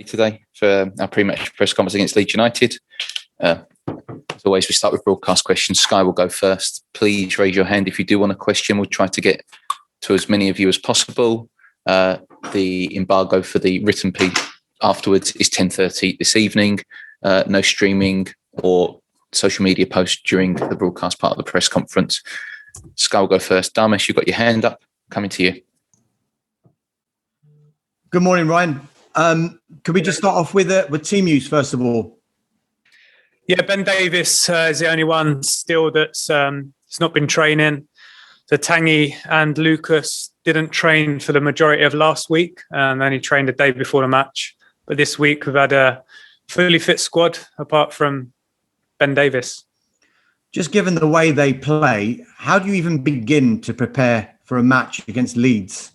today for our pre-match press conference against Leeds United. As always, we start with broadcast questions. Sky will go first. Please raise your hand if you do want a question. We'll try to get to as many of you as possible. The embargo for the written piece afterwards is 10:30 this evening. No streaming or social media posts during the broadcast part of the press conference. Sky will go first. Dharmesh, you've got your hand up. Coming to you. Good morning, Ryan. Could we just start off with team news first of all? Yeah, Ben Davies is the only one still that's not been training. So Tanguy and Lucas didn't train for the majority of last week, and only trained the day before the match. But this week we've had a fully fit squad apart from Ben Davies. Just given the way they play, how do you even begin to prepare for a match against Leeds?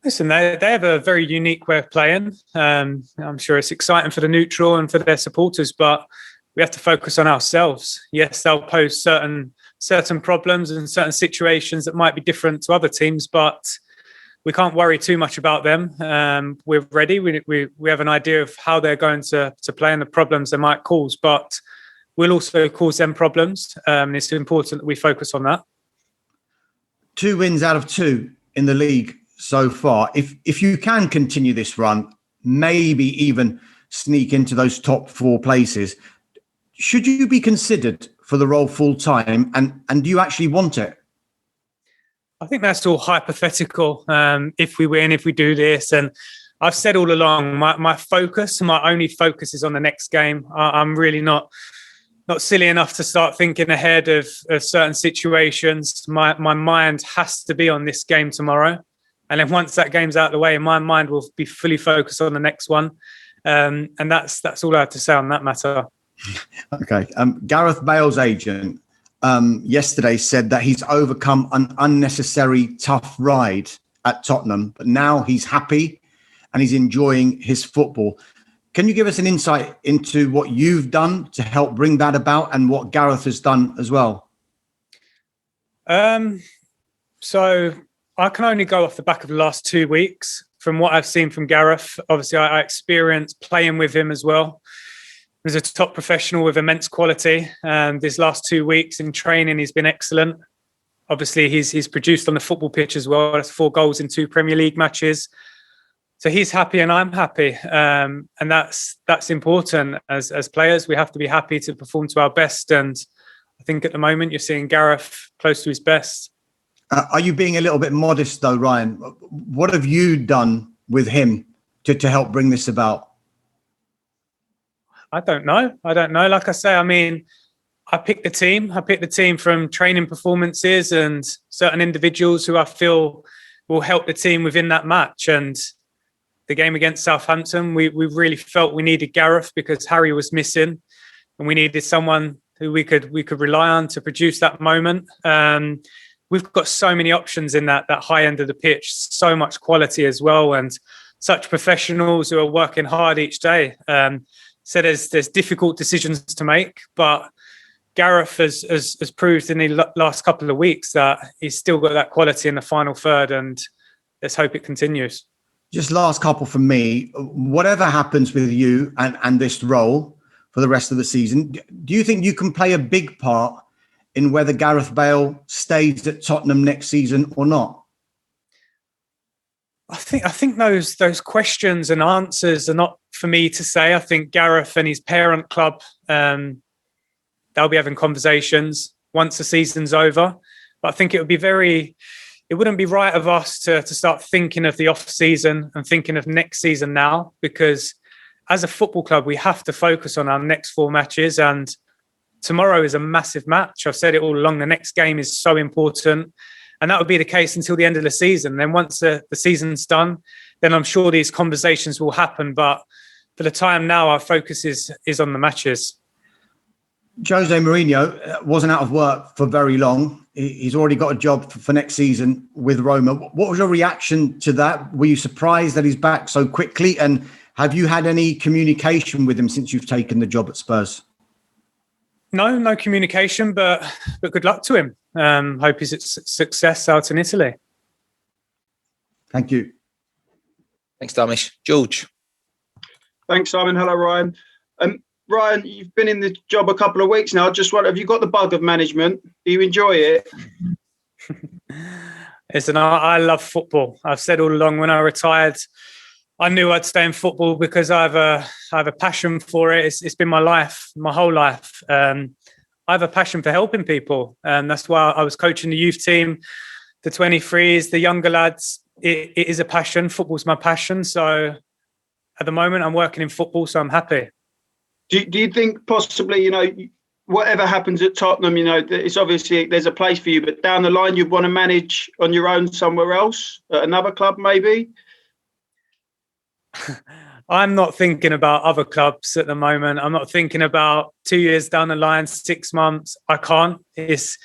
Listen, they have a very unique way of playing. I'm sure it's exciting for the neutral and for their supporters, but we have to focus on ourselves. Yes, they'll pose certain problems and certain situations that might be different to other teams, but we can't worry too much about them. We're ready. We have an idea of how they're going to play and the problems they might cause, but we'll also cause them problems. It's important that we focus on that. 2 wins out of 2 in the league so far. If you can continue this run, maybe even sneak into those top 4 places, should you be considered for the role full time? And do you actually want it? I think that's all hypothetical. If we win, if we do this, and I've said all along, my only focus is on the next game. I'm really not silly enough to start thinking ahead of certain situations. My mind has to be on this game tomorrow. And then once that game's out of the way, my mind will be fully focused on the next one. And that's all I have to say on that matter. Okay. Gareth Bale's agent yesterday said that he's overcome an unnecessary tough ride at Tottenham, but now he's happy and he's enjoying his football. Can you give us an insight into what you've done to help bring that about and what Gareth has done as well? So I can only go off the back of the last 2 weeks from what I've seen from Gareth. Obviously, I experienced playing with him as well. He's a top professional with immense quality. These last 2 weeks in training, he's been excellent. Obviously, he's produced on the football pitch as well. That's 4 goals in 2 Premier League matches. So he's happy and I'm happy. And that's important. As players, we have to be happy to perform to our best. And I think at the moment, you're seeing Gareth close to his best. Are you being a little bit modest though, Ryan? What have you done with him to help bring this about? I don't know. Like I say, I picked the team. I picked the team from training performances and certain individuals who I feel will help the team within that match. And the game against Southampton, we really felt we needed Gareth because Harry was missing, and we needed someone who we could rely on to produce that moment. We've got so many options in that high end of the pitch, so much quality as well, and such professionals who are working hard each day. So there's difficult decisions to make, but Gareth has proved in the last couple of weeks that he's still got that quality in the final third, and let's hope it continues. Just last couple from me. Whatever happens with you and this role for the rest of the season, do you think you can play a big part in whether Gareth Bale stays at Tottenham next season or not? I think those questions and answers are not for me to say. I think Gareth and his parent club, they'll be having conversations once the season's over. But I think it wouldn't be right of us to start thinking of the off season and thinking of next season now, because as a football club, we have to focus on our next 4 matches, and tomorrow is a massive match. I've said it all along. The next game is so important. And that would be the case until the end of the season. Then once the season's done, then I'm sure these conversations will happen. But for the time now, our focus is on the matches. Jose Mourinho wasn't out of work for very long. He's already got a job for next season with Roma. What was your reaction to that? Were you surprised that he's back so quickly? And have you had any communication with him since you've taken the job at Spurs? No communication, but good luck to him. Hope he's a success out in Italy. Thank you. Thanks, Damish. George. Thanks, Simon. Hello, Ryan. Ryan, you've been in the job a couple of weeks now. I just wonder, have you got the bug of management? Do you enjoy it? Listen, I love football. I've said all along when I retired, I knew I'd stay in football because I have a passion for it. It's been my life, my whole life. I have a passion for helping people. And that's why I was coaching the youth team, the 23s, the younger lads. It is a passion. Football's my passion. So at the moment, I'm working in football, so I'm happy. Do you think possibly, whatever happens at Tottenham, it's obviously there's a place for you, but down the line you'd want to manage on your own somewhere else, at another club maybe? I'm not thinking about other clubs at the moment. I'm not thinking about 2 years down the line, 6 months. I can't. It's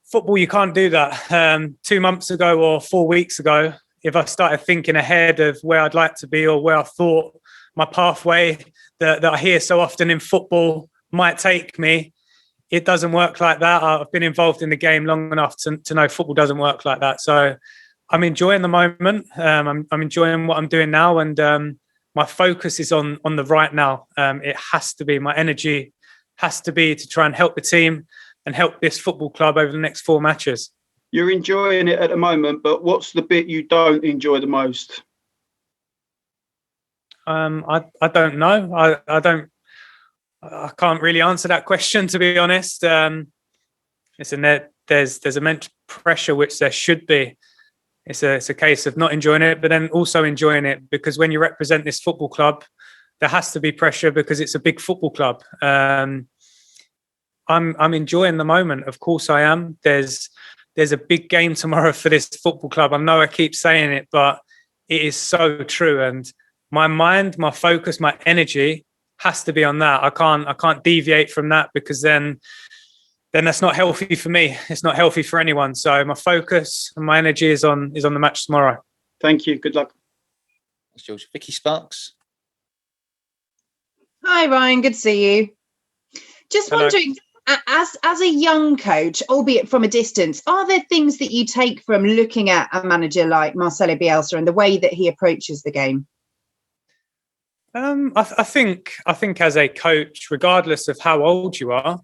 football, you can't do that. 2 months ago or 4 weeks ago, if I started thinking ahead of where I'd like to be or where I thought my pathway that I hear so often in football might take me, it doesn't work like that. I've been involved in the game long enough to know football doesn't work like that. So I'm enjoying the moment. I'm enjoying what I'm doing now, and my focus is on the right now. It has to be, my energy has to be to try and help the team and help this football club over the next 4 matches. You're enjoying it at the moment, but what's the bit you don't enjoy the most? I don't know. I can't really answer that question, to be honest. Listen, there's immense pressure, which there should be. It's a case of not enjoying it, but then also enjoying it, because when you represent this football club, there has to be pressure because it's a big football club. I'm enjoying the moment. Of course I am. There's a big game tomorrow for this football club. I know I keep saying it, but it is so true. And my mind, my focus, my energy has to be on that. I can't deviate from that, because then that's not healthy for me. It's not healthy for anyone. So my focus and my energy is on the match tomorrow. Thank you. Good luck. Thanks, George. Vicky Sparks. Hi, Ryan. Good to see you. Just Hello. wondering, as a young coach, albeit from a distance, are there things that you take from looking at a manager like Marcelo Bielsa and the way that he approaches the game? I think as a coach, regardless of how old you are,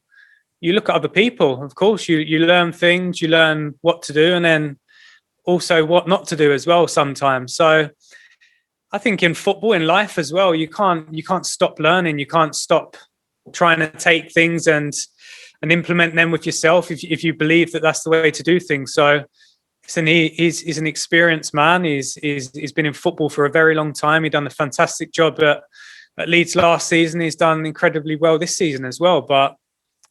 you look at other people. Of course, you learn things, you learn what to do, and then also what not to do as well sometimes. So I think in football, in life as well, you can't stop learning. You can't stop trying to take things and implement them with yourself if you believe that that's the way to do things. So he's an experienced man. He's been in football for a very long time. He's done a fantastic job at Leeds last season. He's done incredibly well this season as well. But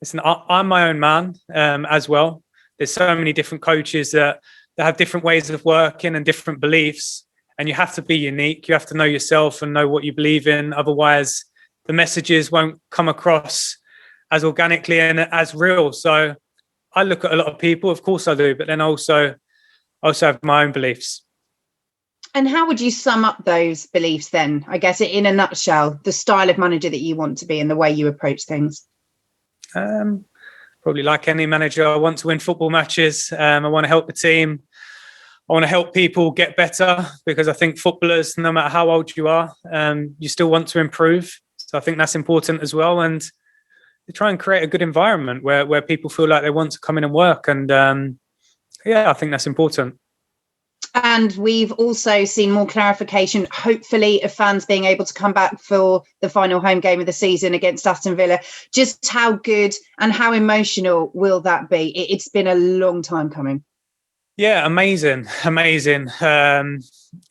listen, I'm my own man as well. There's so many different coaches that have different ways of working and different beliefs, and you have to be unique. You have to know yourself and know what you believe in. Otherwise, the messages won't come across as organically and as real. So I look at a lot of people, of course I do, but then also have my own beliefs. And how would you sum up those beliefs then? I guess in a nutshell, the style of manager that you want to be and the way you approach things. Probably like any manager, I want to win football matches. I want to help the team. I want to help people get better, because I think footballers, no matter how old you are, you still want to improve. So I think that's important as well. And to try and create a good environment where people feel like they want to come in and work. And I think that's important. And we've also seen more clarification, hopefully, of fans being able to come back for the final home game of the season against Aston Villa. Just how good and how emotional will that be? It's been a long time coming. Yeah, amazing.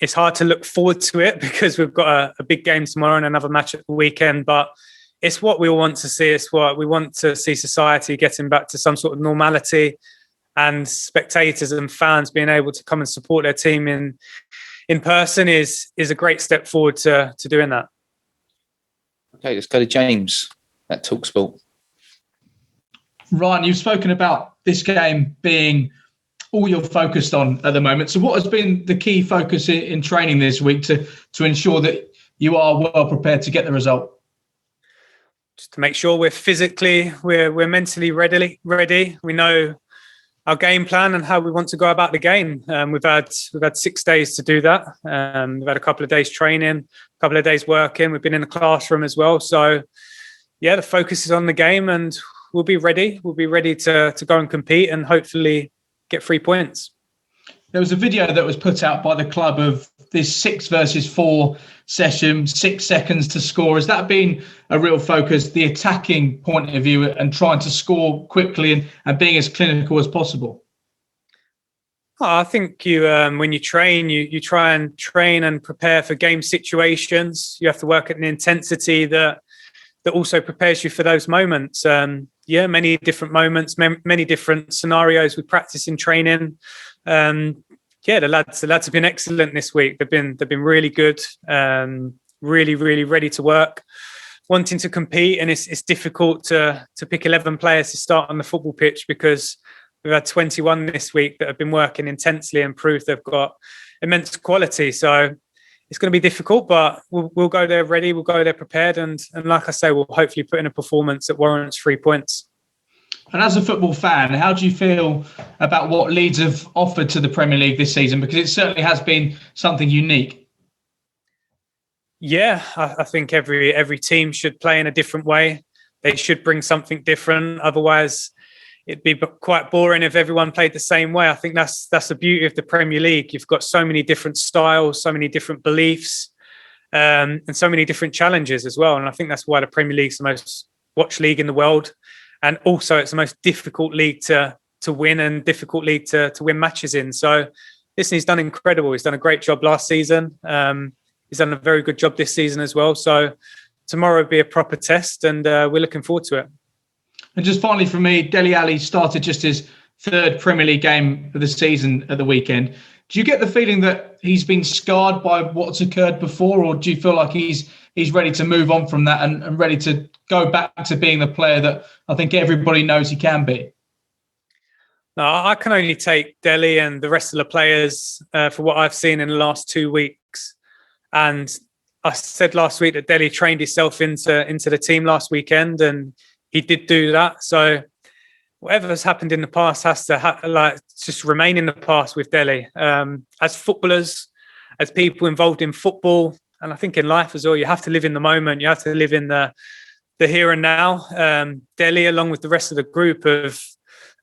It's hard to look forward to it because we've got a big game tomorrow and another match at the weekend, but it's what we all want to see. It's what we want to see, society getting back to some sort of normality, and spectators and fans being able to come and support their team in person is a great step forward to doing that. Okay, let's go to James at TalkSport. Ryan, you've spoken about this game being all you're focused on at the moment. So what has been the key focus in training this week to ensure that you are well prepared to get the result? Just to make sure we're mentally ready. We know our game plan and how we want to go about the game. We've had 6 days to do that. We've had a couple of days training, a couple of days working. We've been in the classroom as well. So, yeah, the focus is on the game, and we'll be ready. We'll be ready to go and compete and hopefully get 3 points. There was a video that was put out by the club of this 6 versus 4 session, 6 seconds to score. Has that been a real focus, the attacking point of view and trying to score quickly and being as clinical as possible? I think you, when you train, you try and train and prepare for game situations. You have to work at an intensity that also prepares you for those moments. Many different moments, many different scenarios we practice in training. The lads have been excellent this week. They've been really good, really, really ready to work, wanting to compete. And it's difficult to pick 11 players to start on the football pitch because we've had 21 this week that have been working intensely and proved they've got immense quality. So it's going to be difficult, but we'll go there ready. We'll go there prepared. And like I say, we'll hopefully put in a performance that warrants 3 points. And as a football fan, how do you feel about what Leeds have offered to the Premier League this season? Because it certainly has been something unique. Yeah, I think every team should play in a different way. They should bring something different. Otherwise, it'd be quite boring if everyone played the same way. I think that's the beauty of the Premier League. You've got so many different styles, so many different beliefs, and so many different challenges as well. And I think that's why the Premier League's the most watched league in the world. And also it's the most difficult league to win and difficult league to win matches in. So listen, he's done incredible. He's done a great job last season. He's done a very good job this season as well. So tomorrow will be a proper test, and we're looking forward to it. And just finally from me, Dele Alli started just his 3rd Premier League game of the season at the weekend. Do you get the feeling that he's been scarred by what's occurred before, or do you feel like he's ready to move on from that and ready to go back to being the player that I think everybody knows he can be? No, I can only take Dele and the rest of the players for what I've seen in the last 2 weeks. And I said last week that Dele trained himself into the team last weekend, and he did do that. So whatever has happened in the past has to just remain in the past with Dele. As footballers, as people involved in football, and I think in life as well, you have to live in the moment. You have to live in the here and now. Dele, along with the rest of the group, have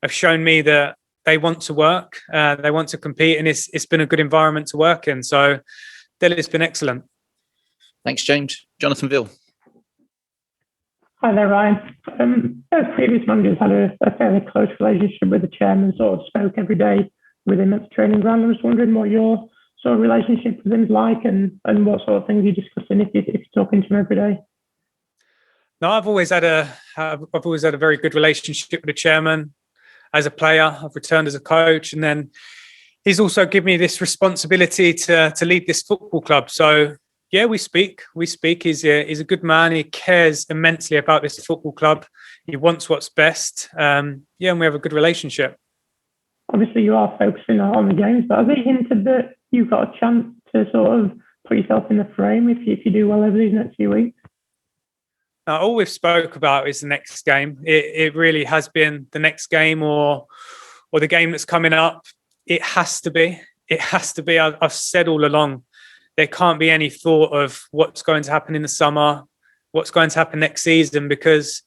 shown me that they want to work, they want to compete, and it's been a good environment to work in. So Dele's been excellent. Thanks, James. Jonathan Ville. Hi there, Ryan. Both previous managers had a fairly close relationship with the chairman, sort of spoke every day with him at the training ground. I was wondering what your sort of relationship with him is like, and what sort of things you're discussing if you're talking to him every day. No, I've always had a very good relationship with the chairman. As a player, I've returned as a coach, and then he's also given me this responsibility to lead this football club. So yeah, we speak. He's a good man. He cares immensely about this football club. He wants what's best. And we have a good relationship. Obviously, you are focusing on the games, but have they hinted that you've got a chance to sort of put yourself in the frame if you do well over these next few weeks? All we've spoke about is the next game. It really has been the next game or the game that's coming up. It has to be. I've said all along, there can't be any thought of what's going to happen in the summer, what's going to happen next season, because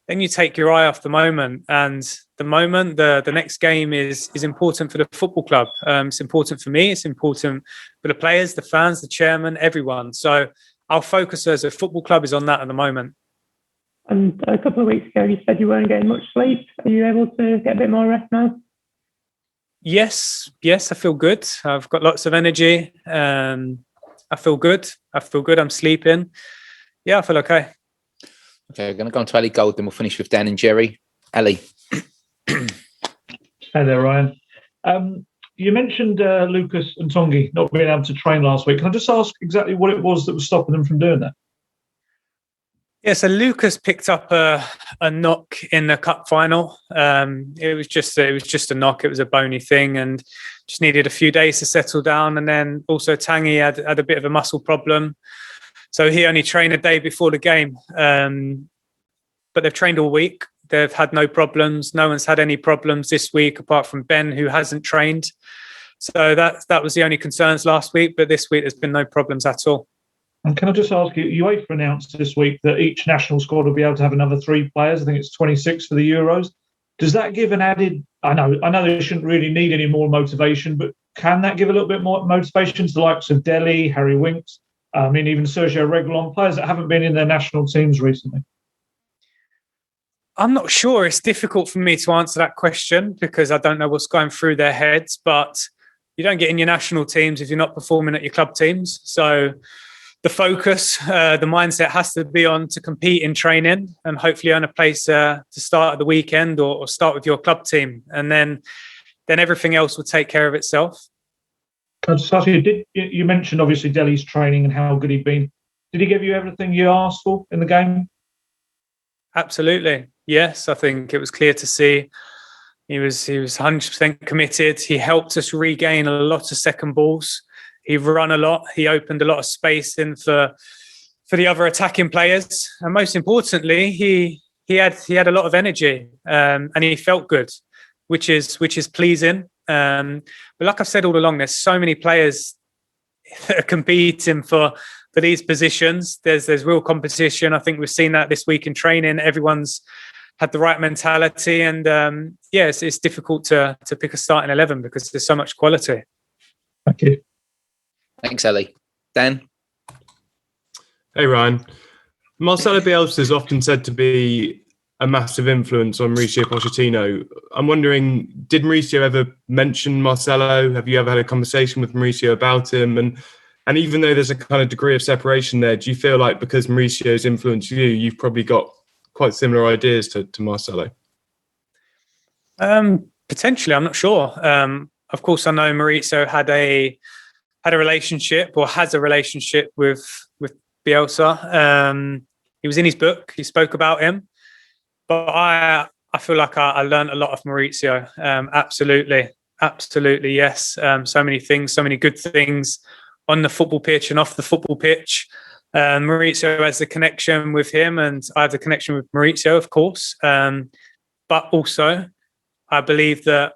then you take your eye off the moment. And the moment, the next game is important for the football club. It's important for me. It's important for the players, the fans, the chairman, everyone. So our focus as a football club is on that at the moment. And a couple of weeks ago, you said you weren't getting much sleep. Are you able to get a bit more rest now? Yes, I feel good. I've got lots of energy. I feel good. I'm sleeping. Yeah, I feel okay. Okay, we're going to go on to Ali Gold, then we'll finish with Dan and Jerry. Ali. Hey there, Ryan. You mentioned Lucas and Tongi not being able to train last week. Can I just ask exactly what it was that was stopping them from doing that? Yeah, so Lucas picked up a knock in the cup final. It was just a knock. It was a bony thing, and just needed a few days to settle down. And then also Tangi had a bit of a muscle problem, so he only trained a day before the game. But they've trained all week. they've had no problems. No one's had any problems this week apart from Ben, who hasn't trained. So that was the only concerns last week, but this week there's been no problems at all. And can I just ask you, UEFA announced this week that each national squad will be able to have another 3 players. I think it's 26 for the Euros. Does that give an added, I know they shouldn't really need any more motivation, but can that give a little bit more motivation to the likes of Dele, Harry Winks, even Sergio Reguilon, players that haven't been in their national teams recently? I'm not sure. It's difficult for me to answer that question because I don't know what's going through their heads, but you don't get in your national teams if you're not performing at your club teams. So the focus, the mindset has to be on to compete in training and hopefully earn a place to start at the weekend or start with your club team. And then everything else will take care of itself. Can I just ask you, you mentioned obviously Dele's training and how good he'd been. Did he give you everything you asked for in the game? Absolutely. Yes, I think it was clear to see. He was 100% committed. He helped us regain a lot of second balls. He ran a lot. He opened a lot of space in for the other attacking players. And most importantly, he had a lot of energy and he felt good, which is pleasing. But like I've said all along, there's so many players that are competing for these positions. There's real competition. I think we've seen that this week in training. Everyone's had the right mentality, and it's difficult to pick a starting 11 because there's so much quality. Thank you. Thanks, Ellie. Dan? Hey, Ryan. Marcelo Bielsa is often said to be a massive influence on Mauricio Pochettino. I'm wondering, did Mauricio ever mention Marcelo? Have you ever had a conversation with Mauricio about him? And even though there's a kind of degree of separation there, do you feel like because Mauricio's influenced you, you've probably got quite similar ideas to Marcelo? Potentially, I'm not sure. Of course, I know Mauricio had a relationship or has a relationship with Bielsa. He was in his book. He spoke about him. But I feel like I learned a lot of Mauricio. Absolutely, yes. So many things, so many good things on the football pitch and off the football pitch. Mauricio has the connection with him, and I have the connection with Mauricio, of course. But also, I believe that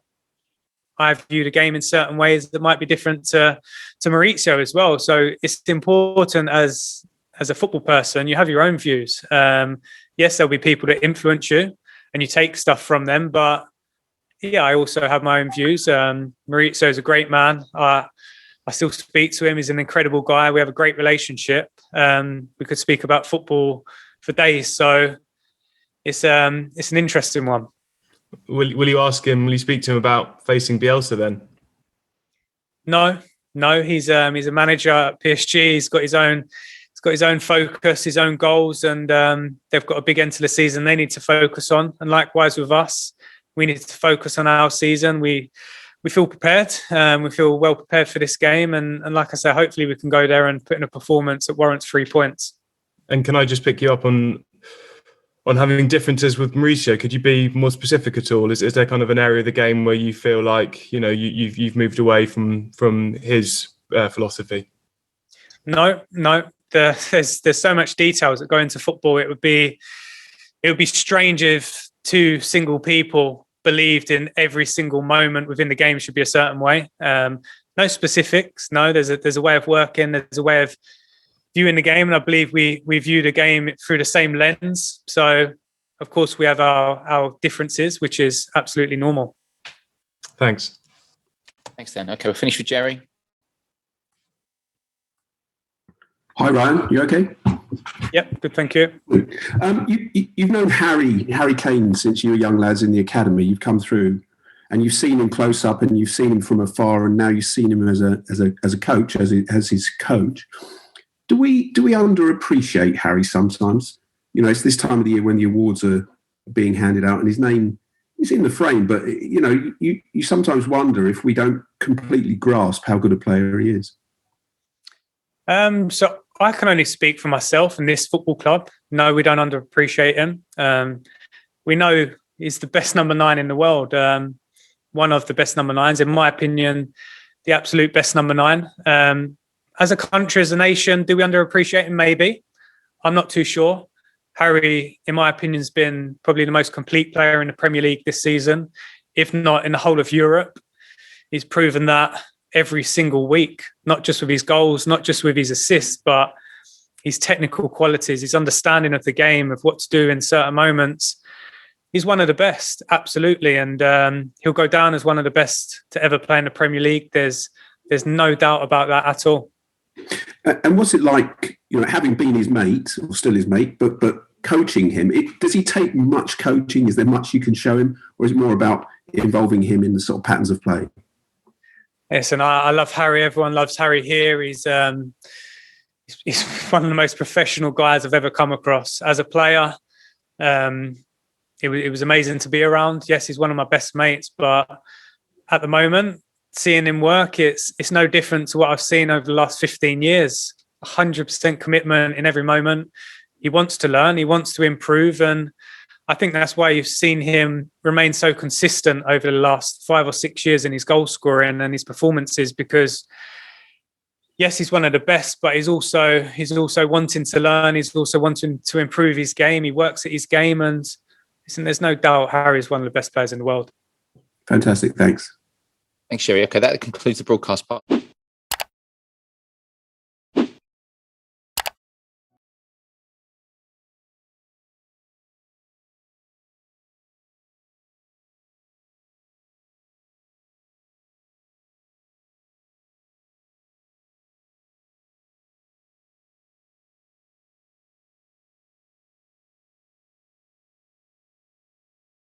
I view the game in certain ways that might be different to Mauricio as well. So it's important as a football person, you have your own views. Yes, there'll be people that influence you and you take stuff from them. But yeah, I also have my own views. Mauricio is a great man. I still speak to him. He's an incredible guy. We have a great relationship. We could speak about football for days. So it's an interesting one. Will you ask him, will you speak to him about facing Bielsa then? No, he's a manager at PSG. He's got his own focus, his own goals, and they've got a big end to the season they need to focus on. And likewise with us, we need to focus on our season. We feel prepared. We feel well prepared for this game. And like I said, hopefully we can go there and put in a performance that warrants 3 points. And can I just pick you up on having differences with Mauricio? Could you be more specific at all? Is there kind of an area of the game where you feel like, you've moved away from his philosophy? No. There's so much details that go into football. It would be strange if two single people believed in every single moment within the game should be a certain way. No specifics. No, there's a way of working. There's a way of viewing the game, and I believe we view the game through the same lens. So, of course, we have our differences, which is absolutely normal. Thanks, Dan. Okay, we'll finish with Jerry. Hi, Ryan. You okay? Yep, good, thank you. You've known Harry Kane since you were young lads in the academy. You've come through, and you've seen him close up, and you've seen him from afar, and now you've seen him as a coach, as his coach. Do we underappreciate Harry sometimes? It's this time of the year when the awards are being handed out, and his name is in the frame. But you sometimes wonder if we don't completely grasp how good a player he is. So I can only speak for myself and this football club. No, we don't underappreciate him. We know he's the best number 9 in the world. One of the best number 9s, in my opinion, the absolute best number 9. As a country, as a nation, do we underappreciate him? Maybe. I'm not too sure. Harry, in my opinion, has been probably the most complete player in the Premier League this season, if not in the whole of Europe. He's proven that every single week, not just with his goals, not just with his assists, but his technical qualities, his understanding of the game, of what to do in certain moments. He's one of the best, absolutely. And he'll go down as one of the best to ever play in the Premier League. There's no doubt about that at all. And what's it like, having been his mate, or still his mate, but coaching him? Does he take much coaching? Is there much you can show him? Or is it more about involving him in the sort of patterns of play? Yes, and I love Harry. Everyone loves Harry here. He's one of the most professional guys I've ever come across. As a player, it was amazing to be around. Yes, he's one of my best mates, but at the moment, seeing him work, it's no different to what I've seen over the last 15 years. 100% commitment in every moment. He wants to learn, he wants to improve, and I think that's why you've seen him remain so consistent over the last 5 or 6 years in his goal scoring and his performances, because yes, he's one of the best, but he's also wanting to learn. He's also wanting to improve his game. He works at his game, and listen, there's no doubt Harry's one of the best players in the world. Fantastic. Thanks. Thanks, Sherry. Okay, that concludes the broadcast part.